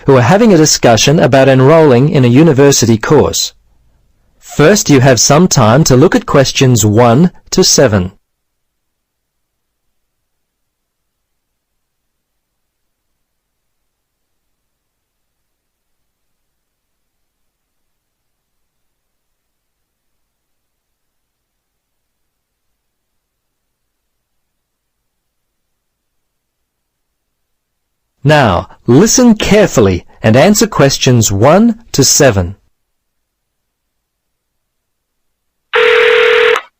who are having a discussion about enrolling in a university course. First, you have some time to look at questions 1 to 7. Now, listen carefully and answer questions 1 to 7.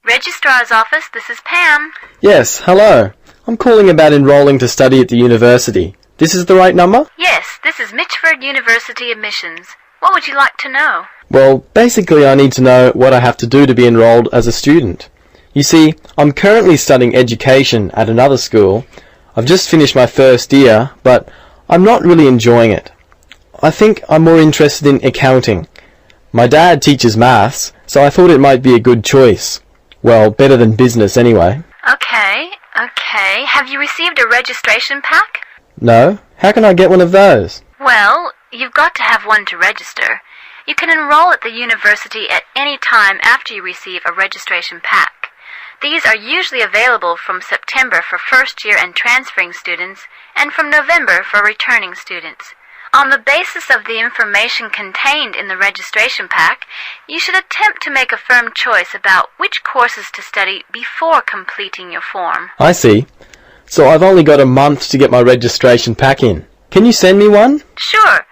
Registrar's office, this is Pam. Yes, hello. I'm calling about enrolling to study at the university. This is the right number? Yes, this is Mitchford University admissions. What would you like to know? Well, basically I need to know what I have to do to be enrolled as a student. You see, I'm currently studying education at another school. I've just finished my first year, but I'm not really enjoying it. I think I'm more interested in accounting. My dad teaches maths, so I thought it might be a good choice. Well, better than business anyway. Okay. Have you received a registration pack? No? How can I get one of those? Well, you've got to have one to register. You can enroll at the university at any time after you receive a registration pack. These are usually available from September for first-year and transferring students, and from November for returning students. On the basis of the information contained in the registration pack, you should attempt to make a firm choice about which courses to study before completing your form. I see. So I've only got a month to get my registration pack in. Can you send me one? Sure.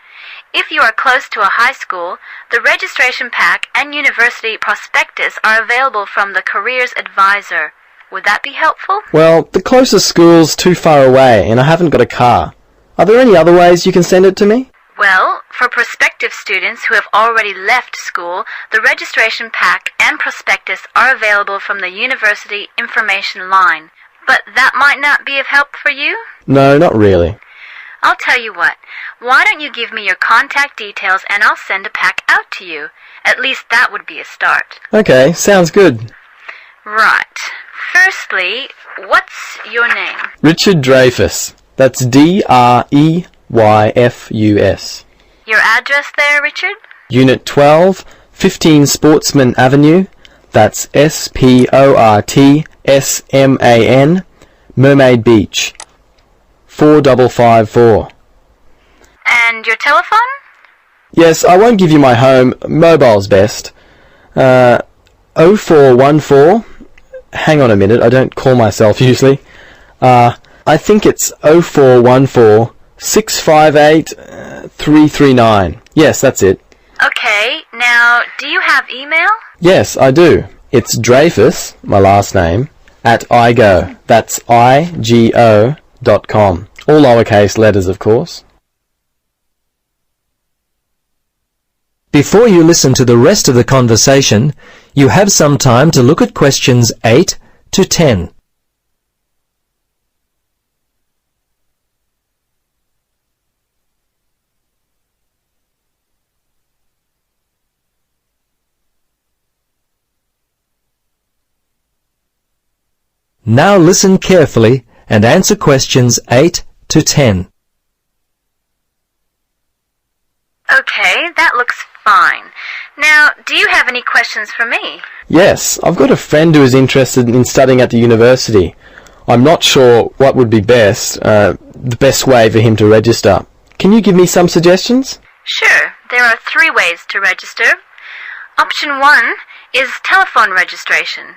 If you are close to a high school, the registration pack and university prospectus are available from the Careers Advisor. Would that be helpful? Well, the closest school's too far away and I haven't got a car. Are there any other ways you can send it to me? Well, for prospective students who have already left school, the registration pack and prospectus are available from the university information line. But that might not be of help for you? No, not really. I'll tell you what. Why don't you give me your contact details and I'll send a pack out to you. At least that would be a start. Okay, sounds good. Right. Firstly, what's your name? Richard Dreyfus. That's D-R-E-Y-F-U-S. Your address there, Richard? Unit 12, 15 Sportsman Avenue. That's S-P-O-R-T-S-M-A-N, Mermaid Beach. 4554. And your telephone? Yes, I won't give you my home. Mobile's best. 0414. Hang on a minute, I don't call myself usually. I think it's 0414 658 339. Yes, that's it. Okay, now, do you have email? Yes, I do. It's Dreyfus, my last name, at igo. That's IGO.com. All lowercase letters, of course. Before you listen to the rest of the conversation, you have some time to look at questions 8 to 10. Now listen carefully and answer questions 8 to 10. Okay, that looks fine. Now, do you have any questions for me? Yes, I've got a friend who is interested in studying at the university. I'm not sure what would be the best way for him to register. Can you give me some suggestions? Sure, there are 3 ways to register. Option 1 is telephone registration.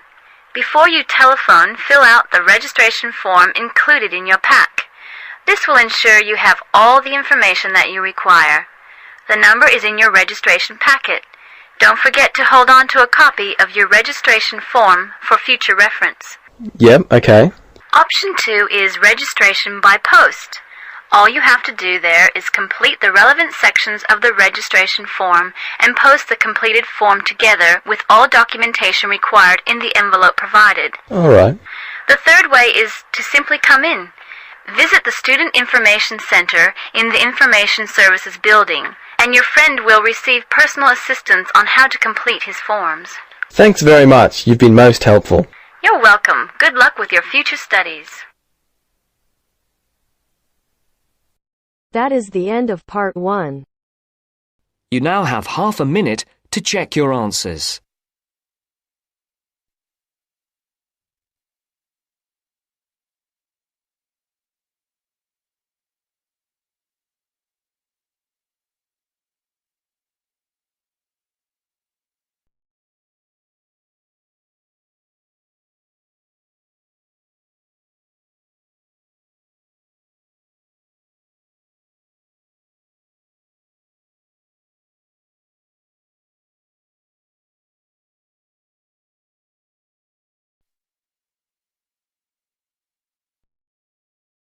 Before you telephone, fill out the registration form included in your pack. This will ensure you have all the information that you require. The number is in your registration packet. Don't forget to hold on to a copy of your registration form for future reference. Yep, okay. Option 2 is registration by post. All you have to do there is complete the relevant sections of the registration form and post the completed form together with all documentation required in the envelope provided. All right. The third way is to simply come in. Visit the Student Information Center in the Information Services building, and your friend will receive personal assistance on how to complete his forms. Thanks very much. You've been most helpful. You're welcome. Good luck with your future studies. That is the end of part 1. You now have half a minute to check your answers.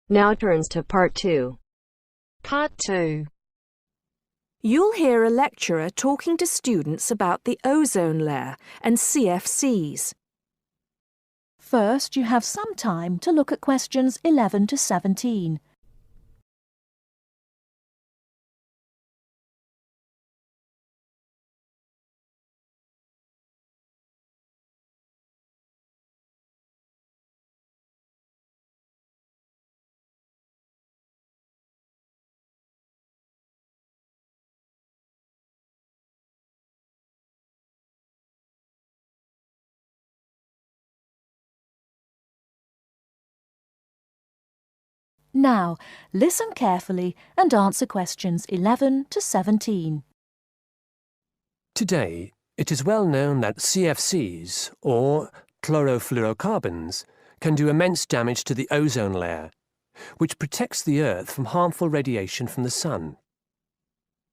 Now turns to part 2. Part 2. You'll hear a lecturer talking to students about the ozone layer and CFCs. First, you have some time to look at questions 11 to 17. Now, listen carefully and answer questions 11 to 17. Today, it is well known that CFCs, or chlorofluorocarbons, can do immense damage to the ozone layer, which protects the Earth from harmful radiation from the sun.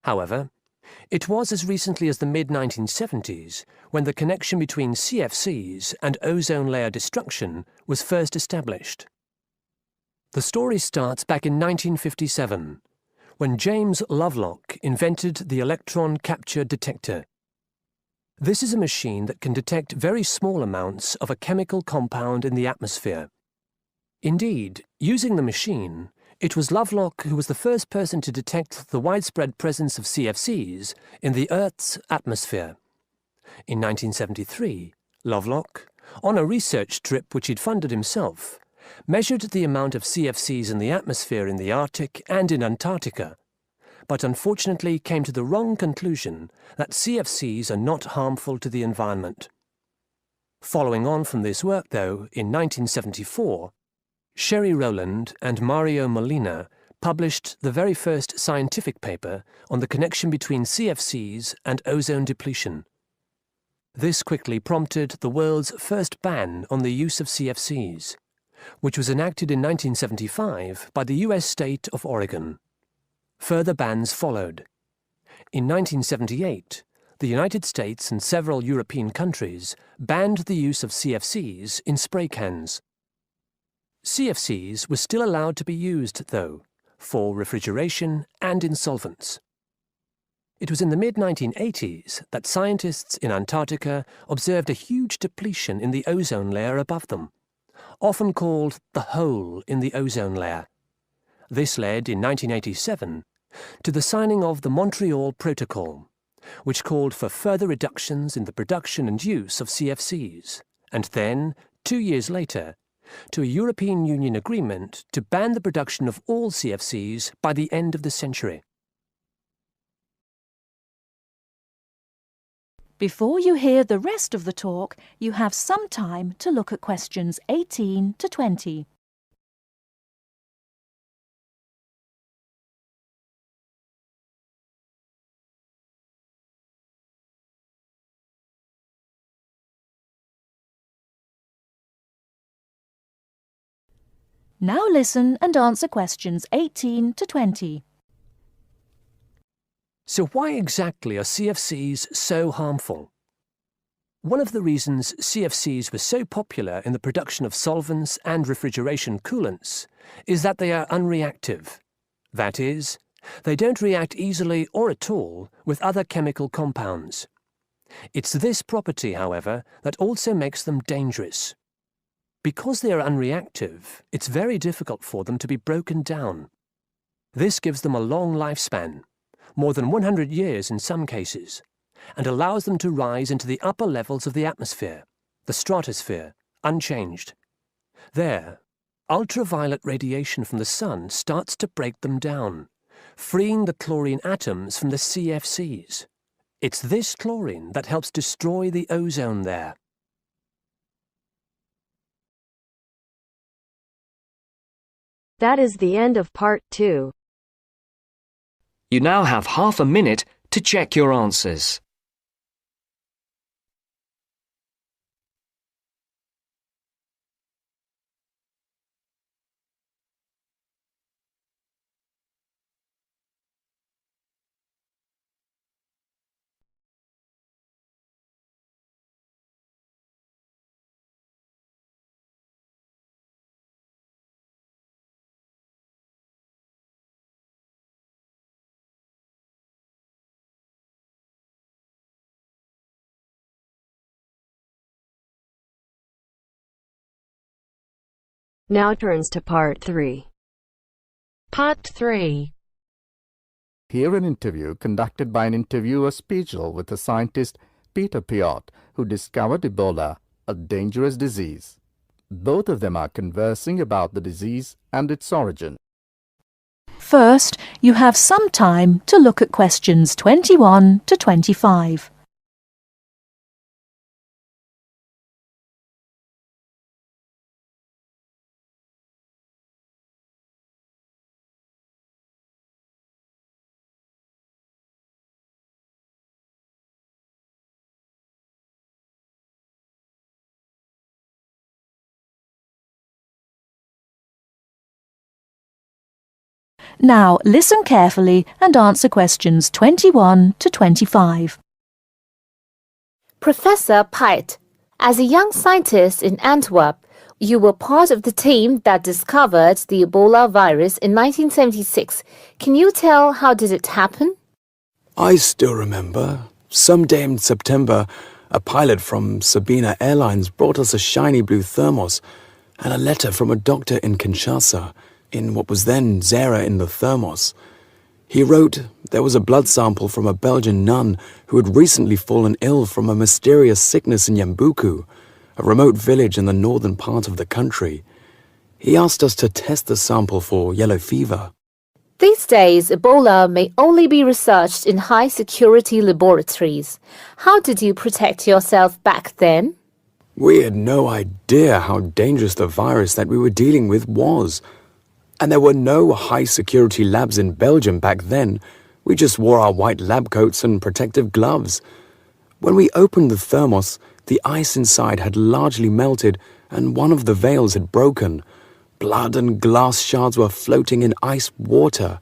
However, it was as recently as the mid-1970s when the connection between CFCs and ozone layer destruction was first established. The story starts back in 1957, when James Lovelock invented the electron capture detector. This is a machine that can detect very small amounts of a chemical compound in the atmosphere. Indeed, using the machine, it was Lovelock who was the first person to detect the widespread presence of CFCs in the Earth's atmosphere. In 1973, Lovelock, on a research trip which he'd funded himself, measured the amount of CFCs in the atmosphere in the Arctic and in Antarctica, but unfortunately came to the wrong conclusion that CFCs are not harmful to the environment. Following on from this work, though, in 1974, Sherry Rowland and Mario Molina published the very first scientific paper on the connection between CFCs and ozone depletion. This quickly prompted the world's first ban on the use of CFCs, which was enacted in 1975 by the US state of Oregon. Further bans followed. In 1978, the United States and several European countries banned the use of CFCs in spray cans. CFCs were still allowed to be used, though, for refrigeration and in solvents. It was in the mid-1980s that scientists in Antarctica observed a huge depletion in the ozone layer above them, often called the hole in the ozone layer. This led, in 1987, to the signing of the Montreal Protocol, which called for further reductions in the production and use of CFCs, and then, 2 years later, to a European Union agreement to ban the production of all CFCs by the end of the century. Before you hear the rest of the talk, you have some time to look at questions 18 to 20. Now listen and answer questions 18 to 20. So why exactly are CFCs so harmful? One of the reasons CFCs were so popular in the production of solvents and refrigeration coolants is that they are unreactive. That is, they don't react easily or at all with other chemical compounds. It's this property, however, that also makes them dangerous. Because they are unreactive, it's very difficult for them to be broken down. This gives them a long lifespan, more than 100 years in some cases, and allows them to rise into the upper levels of the atmosphere, the stratosphere, unchanged. There, ultraviolet radiation from the sun starts to break them down, freeing the chlorine atoms from the CFCs. It's this chlorine that helps destroy the ozone layer. That is the end of part 2. You now have half a minute to check your answers. Now turns to part 3. Part 3. Hear an interview conducted by an interviewer Spiegel with the scientist Peter Piot, who discovered Ebola, a dangerous disease. Both of them are conversing about the disease and its origin. First, you have some time to look at questions 21 to 25. Now listen carefully and answer questions 21 to 25. Professor Piot, as a young scientist in Antwerp, you were part of the team that discovered the Ebola virus in 1976. Can you tell how did it happen? I still remember. Someday in September, a pilot from Sabina Airlines brought us a shiny blue thermos and a letter from a doctor in Kinshasa, in what was then Zara in the thermos. He wrote there was a blood sample from a Belgian nun who had recently fallen ill from a mysterious sickness in Yambuku, a remote village in the northern part of the country. He asked us to test the sample for yellow fever. These days, Ebola may only be researched in high-security laboratories. How did you protect yourself back then? We had no idea how dangerous the virus that we were dealing with was. And there were no high-security labs in Belgium back then. We just wore our white lab coats and protective gloves. When we opened the thermos, the ice inside had largely melted and one of the veils had broken. Blood and glass shards were floating in ice water.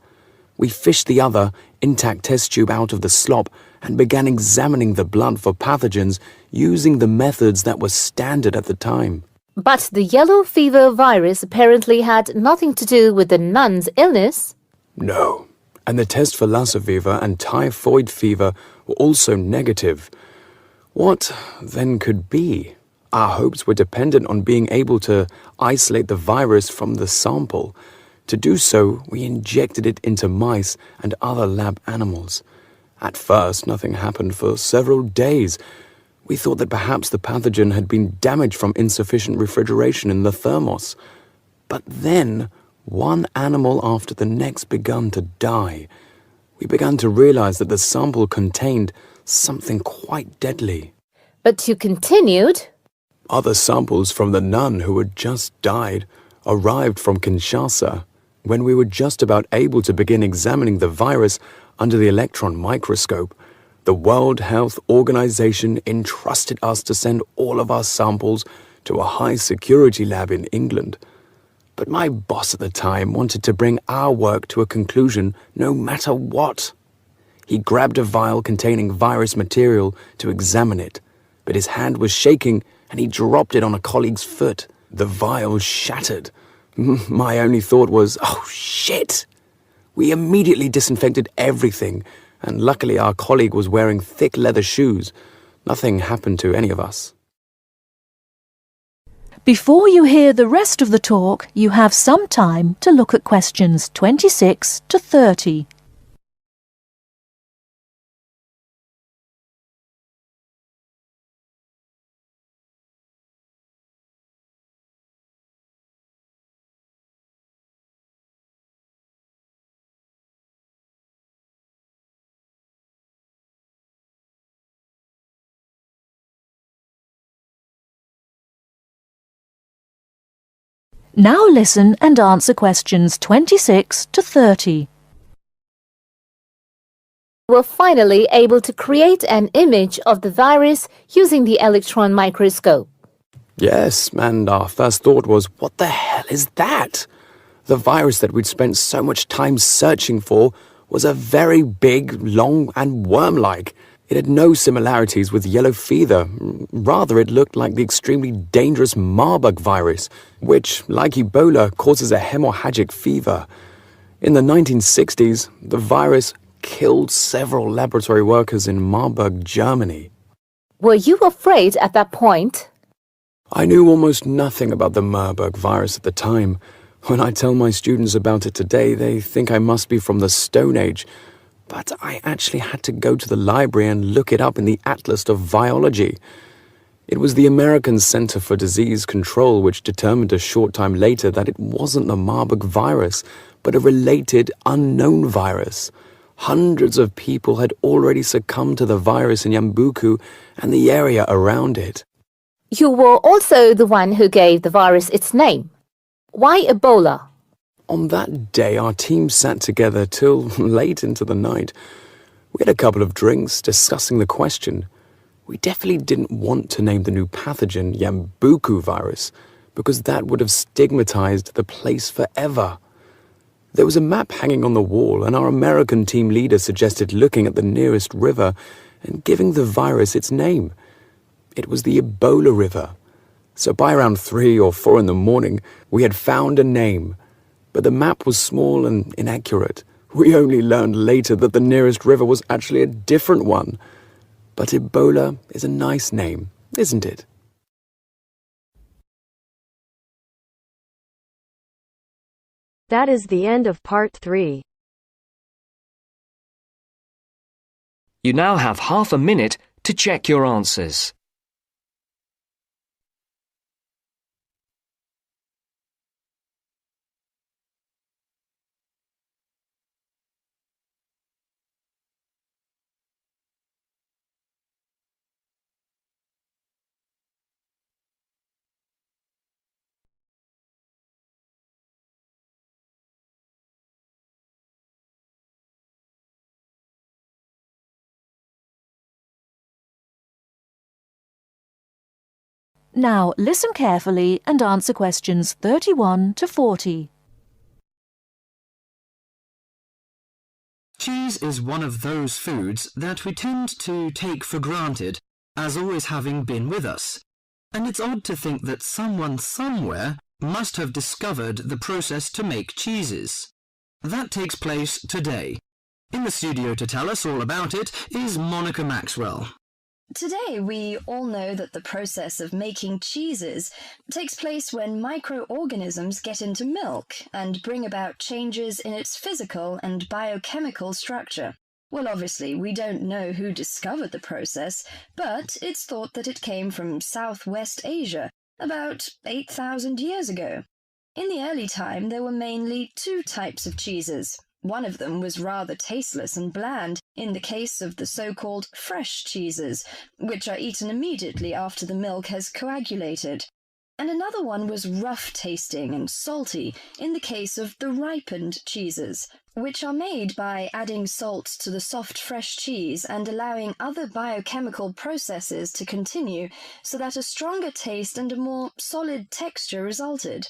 We fished the other, intact test tube out of the slop and began examining the blood for pathogens using the methods that were standard at the time. But the yellow fever virus apparently had nothing to do with the nun's illness. No, and the test for Lassa fever and typhoid fever were also negative. What then could be? Our hopes were dependent on being able to isolate the virus from the sample. To do so, we injected it into mice and other lab animals. At first, nothing happened for several days. We thought that perhaps the pathogen had been damaged from insufficient refrigeration in the thermos. But then, one animal after the next began to die. We began to realize that the sample contained something quite deadly. But you continued. Other samples from the nun who had just died arrived from Kinshasa. When we were just about able to begin examining the virus under the electron microscope, the World Health Organization entrusted us to send all of our samples to a high-security lab in England. But my boss at the time wanted to bring our work to a conclusion no matter what. He grabbed a vial containing virus material to examine it, but his hand was shaking and he dropped it on a colleague's foot. The vial shattered. My only thought was, oh shit! We immediately disinfected everything, and luckily our colleague was wearing thick leather shoes. Nothing happened to any of us. Before you hear the rest of the talk, you have some time to look at questions 26 to 30. Now listen and answer questions 26 to 30. Were finally able to create an image of the virus using the electron microscope. Yes, and our first thought was, what the hell is that? The virus that we'd spent so much time searching for was a very big, long, and worm-like. It had no similarities with yellow fever. Rather, it looked like the extremely dangerous Marburg virus, which, like Ebola, causes a hemorrhagic fever. In the 1960s, the virus killed several laboratory workers in Marburg, Germany. Were you afraid at that point? I knew almost nothing about the Marburg virus at the time. When I tell my students about it today, they think I must be from the Stone Age. But I actually had to go to the library and look it up in the Atlas of Virology. It was the American Center for Disease Control which determined a short time later that it wasn't the Marburg virus, but a related unknown virus. Hundreds of people had already succumbed to the virus in Yambuku and the area around it. You were also the one who gave the virus its name. Why Ebola? On that day, our team sat together till late into the night. We had a couple of drinks discussing the question. We definitely didn't want to name the new pathogen Yambuku virus, because that would have stigmatized the place forever. There was a map hanging on the wall, and our American team leader suggested looking at the nearest river and giving the virus its name. It was the Ebola River. So by around 3 or 4 in the morning, we had found a name. But the map was small and inaccurate. We only learned later that the nearest river was actually a different one. But Ebola is a nice name, isn't it? That is the end of part 3. You now have half a minute to check your answers. Now listen carefully and answer questions 31 to 40. Cheese is one of those foods that we tend to take for granted as always having been with us. And it's odd to think that someone somewhere must have discovered the process to make cheeses. That takes place today. In the studio to tell us all about it is Monica Maxwell. Today, we all know that the process of making cheeses takes place when microorganisms get into milk and bring about changes in its physical and biochemical structure. Well, obviously, we don't know who discovered the process, but it's thought that it came from Southwest Asia about 8,000 years ago. In the early time, there were mainly 2 types of cheeses. One of them was rather tasteless and bland, in the case of the so-called fresh cheeses, which are eaten immediately after the milk has coagulated. And another one was rough-tasting and salty, in the case of the ripened cheeses, which are made by adding salt to the soft fresh cheese and allowing other biochemical processes to continue so that a stronger taste and a more solid texture resulted.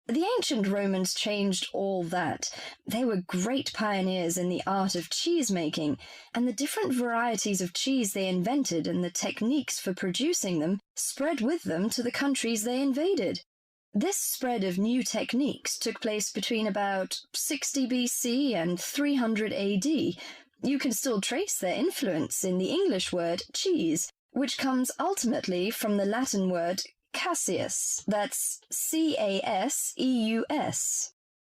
The ancient Romans changed all that. They were great pioneers in the art of cheese-making, and the different varieties of cheese they invented and the techniques for producing them spread with them to the countries they invaded. This spread of new techniques took place between about 60 BC and 300 AD. You can still trace their influence in the English word cheese, which comes ultimately from the Latin word Caseus, that's C-A-S-E-U-S.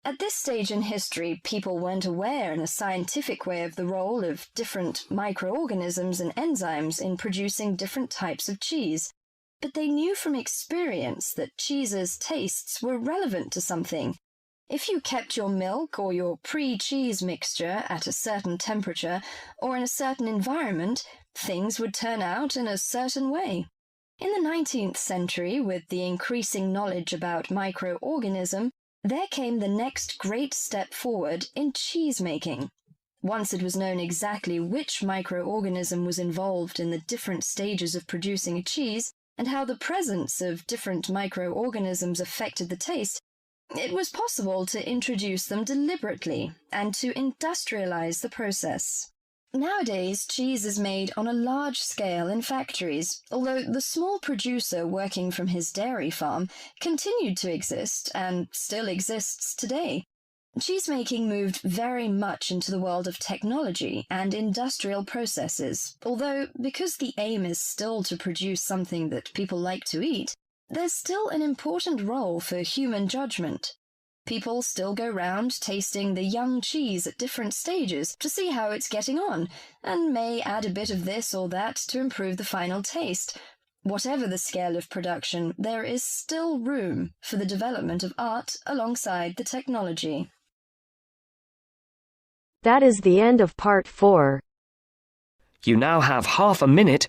At this stage in history, people weren't aware in a scientific way of the role of different microorganisms and enzymes in producing different types of cheese, but they knew from experience that cheese's tastes were relevant to something. If you kept your milk or your pre-cheese mixture at a certain temperature or in a certain environment, things would turn out in a certain way. In the 19th century, with the increasing knowledge about microorganism, there came the next great step forward in cheese making. Once it was known exactly which microorganism was involved in the different stages of producing a cheese, and how the presence of different microorganisms affected the taste, it was possible to introduce them deliberately and to industrialize the process. Nowadays, cheese is made on a large scale in factories, although the small producer working from his dairy farm continued to exist and still exists today. Cheesemaking moved very much into the world of technology and industrial processes, although because the aim is still to produce something that people like to eat, there's still an important role for human judgment. People still go round tasting the young cheese at different stages to see how it's getting on, and may add a bit of this or that to improve the final taste. Whatever the scale of production, there is still room for the development of art alongside the technology. That is the end of part 4. You now have half a minute.